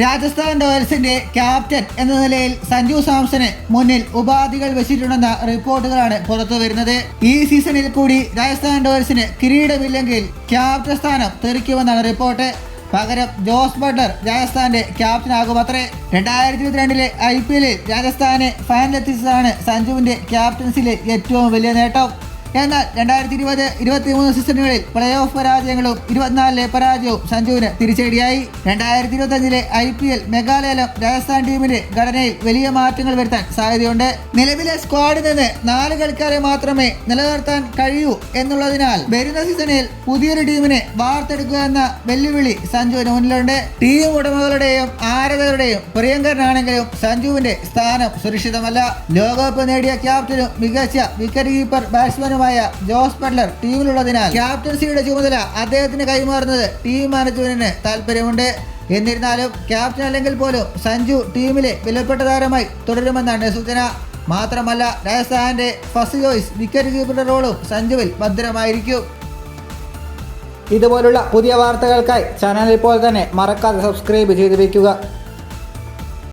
Rajasthan റോയൽസിന്റെ captain എന്ന നിലയിൽ സഞ്ജു സാംസന് മുന്നിൽ ഉപാധികൾ വെച്ചിട്ടുണ്ടെന്ന റിപ്പോർട്ടുകളാണ് പുറത്തു വരുന്നത്. ഈ സീസണിൽ കൂടി രാജസ്ഥാൻ റോയൽസിന് കിരീടമില്ലെങ്കിൽ ക്യാപ്റ്റൻ സ്ഥാനം തെറിക്കുമെന്നാണ് റിപ്പോർട്ട്. പകരം ജോസ് ബട്ട്ലർ രാജസ്ഥാന്റെ ക്യാപ്റ്റനാകുമത്രേ. 2022 IPL രാജസ്ഥാനെ ഫൈനലെത്തിച്ചതാണ് സഞ്ജുവിന്റെ ക്യാപ്റ്റൻസിലെ ഏറ്റവും വലിയ നേട്ടം. എന്നാൽ 2020-23 സീസണുകളിൽ പ്ലേ ഓഫ് പരാജയങ്ങളും 24 പരാജയവും സഞ്ജുവിന് തിരിച്ചടിയായി. 2025 IPL മെഗാലയം രാജസ്ഥാൻ ടീമിന്റെ ഘടനയിൽ വലിയ മാറ്റങ്ങൾ വരുത്താൻ സാധ്യതയുണ്ട്. നിലവിലെ സ്ക്വാഡിൽ നിന്ന് 4 കളിക്കാരെ മാത്രമേ നിലനിർത്താൻ കഴിയൂ എന്നുള്ളതിനാൽ വരുന്ന സീസണിൽ പുതിയൊരു ടീമിനെ വാർത്തെടുക്കുക എന്ന വെല്ലുവിളി സഞ്ജുവിന് മുന്നിലുണ്ട്. ടീം ഉടമകളുടെയും ആരാധകരുടെയും പ്രിയങ്കരനാണെങ്കിലും സഞ്ജുവിന്റെ സ്ഥാനം സുരക്ഷിതമല്ല. ലോകകപ്പ് നേടിയ ക്യാപ്റ്റനും മികച്ച വിക്കറ്റ് കീപ്പർ ബാറ്റ്സ്മാനും ജോസ് ബട്ട്ലർ ടീമിലുള്ളതിനാൽ ക്യാപ്റ്റൻസിയുടെ ചുമതല അദ്ദേഹത്തിന് കൈമാറുന്നത് ടീം മാനേജ്മെന്റിന് താല്പര്യമുണ്ട്. എന്നിരുന്നാലും ക്യാപ്റ്റൻ അല്ലെങ്കിൽ പോലും സഞ്ജു ടീമിലെ വിലപ്പെട്ട താരമായി തുടരുമെന്നാണ് സൂചന. മാത്രമല്ല രാജസ്ഥാന്റെ ഫസ്റ്റ് ചോയ്സ് വിക്കറ്റ് കീപ്പറുടെ റോളും സഞ്ജുവിൽ ഭദ്രമായിരിക്കും. ഇതുപോലുള്ള പുതിയ വാർത്തകൾക്കായി ചാനൽ ഇപ്പോൾ തന്നെ മറക്കാതെ സബ്സ്ക്രൈബ് ചെയ്ത് വയ്ക്കുക.